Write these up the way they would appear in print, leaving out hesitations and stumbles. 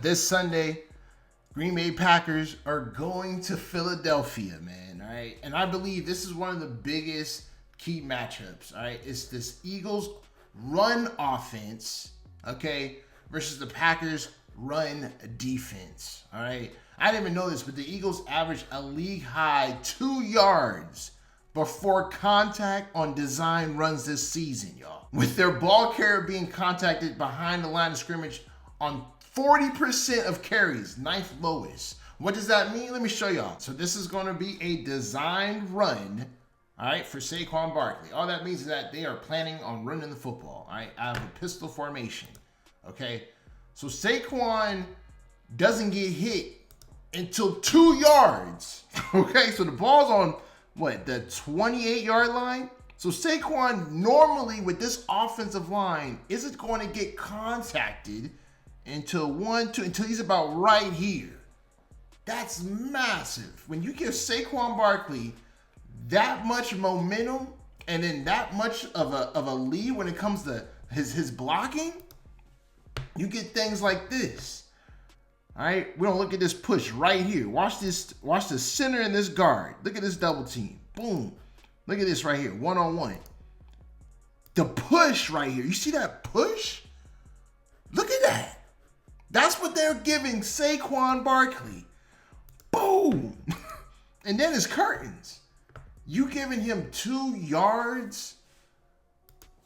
This Sunday, Green Bay Packers are going to Philadelphia, man. All right. And I believe this is one of the biggest key matchups. All right. It's this Eagles run offense, okay, versus the Packers run defense. All right. I didn't even know this, but the Eagles average a league high 2 yards before contact on design runs this season, y'all. With their ball carrier being contacted behind the line of scrimmage on 40% of carries, ninth lowest. What does that mean? Let me show y'all. So this is going to be a designed run, all right, for Saquon Barkley. All that means is that they are planning on running the football, all right, out of a pistol formation, okay? So Saquon doesn't get hit until 2 yards, okay? So the ball's on, what, the 28-yard line? So Saquon normally with this offensive line isn't going to get contacted until he's about right here. That's massive. When you give Saquon Barkley that much momentum and then that much of a lead when it comes to his blocking, you get things like this. All right, we don't look at this push right here. Watch the center and this guard. Look at this double team. Boom. Look at this right here, one-on-one. The push right here. You see that push? Look at that. That's what they're giving Saquon Barkley. Boom. And then it's curtains. You giving him 2 yards?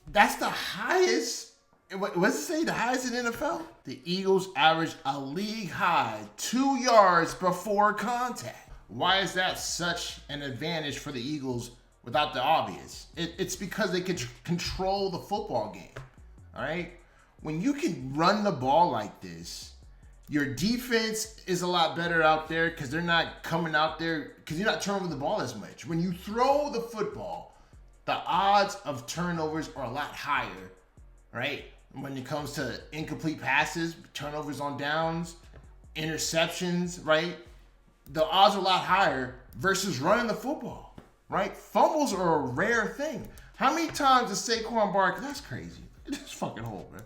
That's the highest. What does it say? The highest in NFL? The Eagles average a league high 2 yards before contact. Why is that such an advantage for the Eagles without the obvious? It's because they can control the football game. All right? When you can run the ball like this, your defense is a lot better out there because they're not coming out there because you're not turning the ball as much. When you throw the football, the odds of turnovers are a lot higher, right? When it comes to incomplete passes, turnovers on downs, interceptions, right? The odds are a lot higher versus running the football, right? Fumbles are a rare thing. How many times does Saquon Barkley? That's crazy. This fucking hole, man.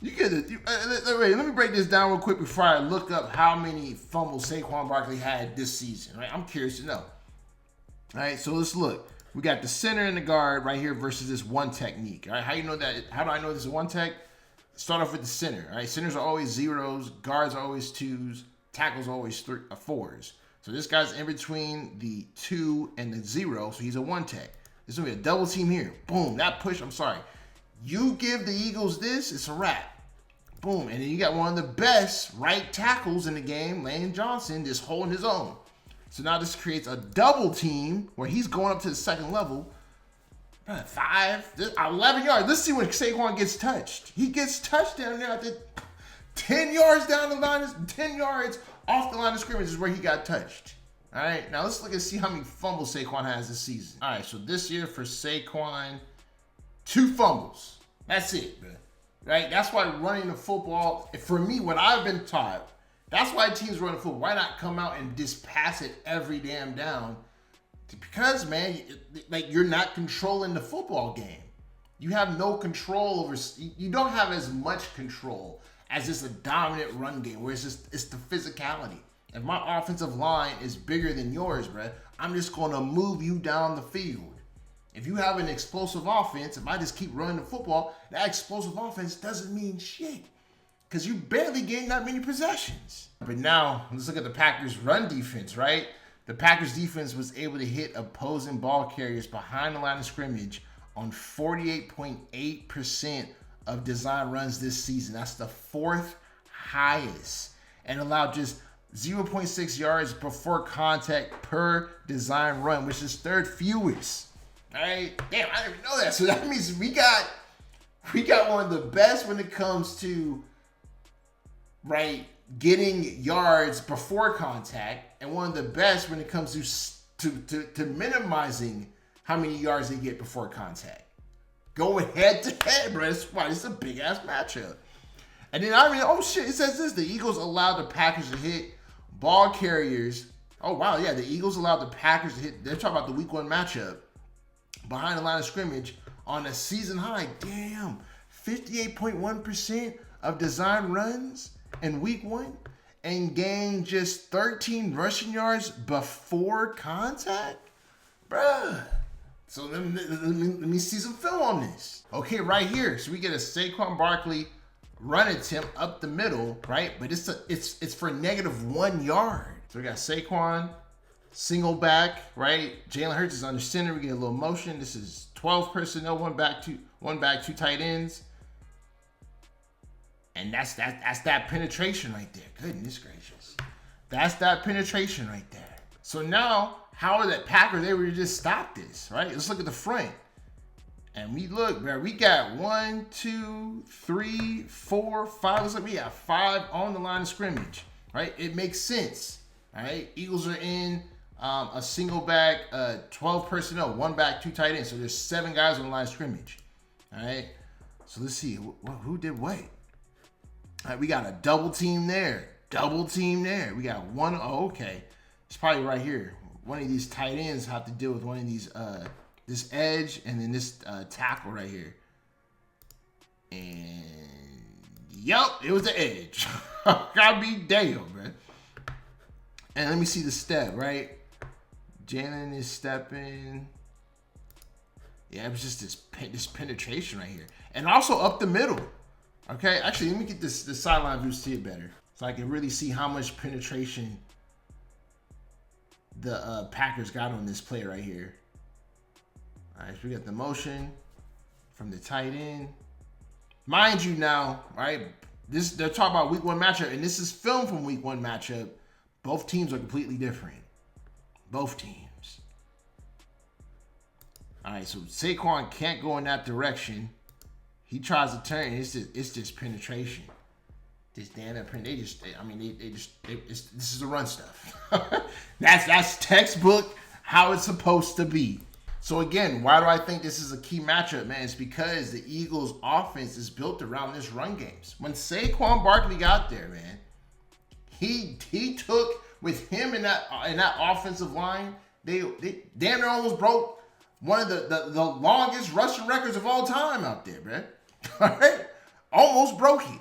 You get it. Wait, let me break this down real quick before I look up how many fumbles Saquon Barkley had this season. Right, I'm curious to know. All right, so let's look. We got the center and the guard right here versus this one technique. All right, how you know that? How do I know this is one tech? Start off with the center. All right, centers are always zeros, guards are always twos, tackles are always fours. So this guy's in between the 2 and the 0, so he's a one tech. There's gonna be a double team here. Boom, that push. I'm sorry. You give the Eagles this, it's a wrap. Boom. And then you got one of the best right tackles in the game, Lane Johnson, just holding his own. So now this creates a double team where he's going up to the second level. 11 yards. Let's see when Saquon gets touched. He gets touched down there at the 10 yards down the line, 10 yards off the line of scrimmage is where he got touched. All right. Now let's look and see how many fumbles Saquon has this season. All right. So this year for Saquon, 2 fumbles. That's it, man. Right? That's why running the football, for me, what I've been taught, that's why teams run the football. Why not come out and just pass it every damn down? Because, man, like you're not controlling the football game. You have no control over, you don't have as much control as just a dominant run game where it's the physicality. If my offensive line is bigger than yours, bro, I'm just going to move you down the field. If you have an explosive offense, if I just keep running the football, that explosive offense doesn't mean shit because you barely gain that many possessions. But now, let's look at the Packers' run defense, right? The Packers' defense was able to hit opposing ball carriers behind the line of scrimmage on 48.8% of design runs this season. That's the 4th highest, and allowed just 0.6 yards before contact per design run, which is 3rd fewest. All right, damn, I didn't even know that. So that means we got one of the best when it comes to, right, getting yards before contact, and one of the best when it comes to minimizing how many yards they get before contact. Going head to head, bro. That's why it's a big ass matchup. And then oh shit, it says this: the Eagles allowed the Packers to hit ball carriers. Oh wow, yeah, the Eagles allowed the Packers to hit. They're talking about the week 1 matchup. Behind the line of scrimmage on a season high. Damn, 58.1% of design runs in week 1 and gained just 13 rushing yards before contact? Bruh. So let me see some film on this. Okay, right here. So we get a Saquon Barkley run attempt up the middle, right? But it's for -1 yard. So we got Saquon, single back, right? Jalen Hurts is under center. We get a little motion. This is 12 personnel, one back, two tight ends. And that's that penetration right there. Goodness gracious. That's that penetration right there. So now, how are the Packers able to just stop this, right? Let's look at the front. And we look, bro, we got 1, 2, 3, 4, 5. Looks like we got 5 on the line of scrimmage, right? It makes sense, all right? Eagles are in a single back, 12 personnel, one back, two tight ends. So there's 7 guys on the line of scrimmage, all right? So let's see, who did what? All right, we got a double team there. Double team there. We got one. Oh, okay. It's probably right here. One of these tight ends have to deal with one of these, this edge and then this tackle right here. And, yup, it was the edge. Gotta be damn, man. And let me see the step, right? Jalen is stepping. Yeah, it was just this penetration right here. And also up the middle. Okay, actually, let me get the sideline view to see it better. So I can really see how much penetration the Packers got on this play right here. All right, so we got the motion from the tight end. Mind you now, right, they're talking about week 1 matchup, and this is film from week 1 matchup. Both teams are completely different. Both teams. All right, so Saquon can't go in that direction. He tries to turn. It's just penetration. This damn this is the run stuff. that's textbook how it's supposed to be. So again, why do I think this is a key matchup, man? It's because the Eagles' offense is built around this run games. When Saquon Barkley got there, man, he took with him in that offensive line. They damn near almost broke one of the longest rushing records of all time out there, man. All right, almost broke it.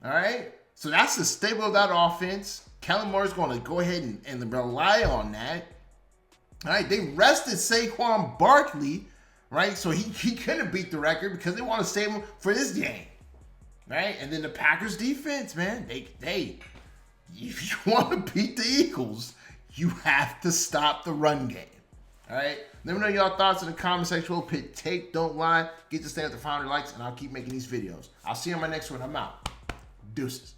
All right, so that's the stable of that offense. Kellen Moore's going to go ahead and rely on that. All right, they rested Saquon Barkley, right? So he couldn't beat the record because they want to save him for this game, right? And then the Packers defense, man, they if you want to beat the Eagles, you have to stop the run game. All right, let me know your thoughts in the comment section. We'll put take, don't lie. Get to stay at the 500 likes, and I'll keep making these videos. I'll see you on my next one. I'm out. Deuces.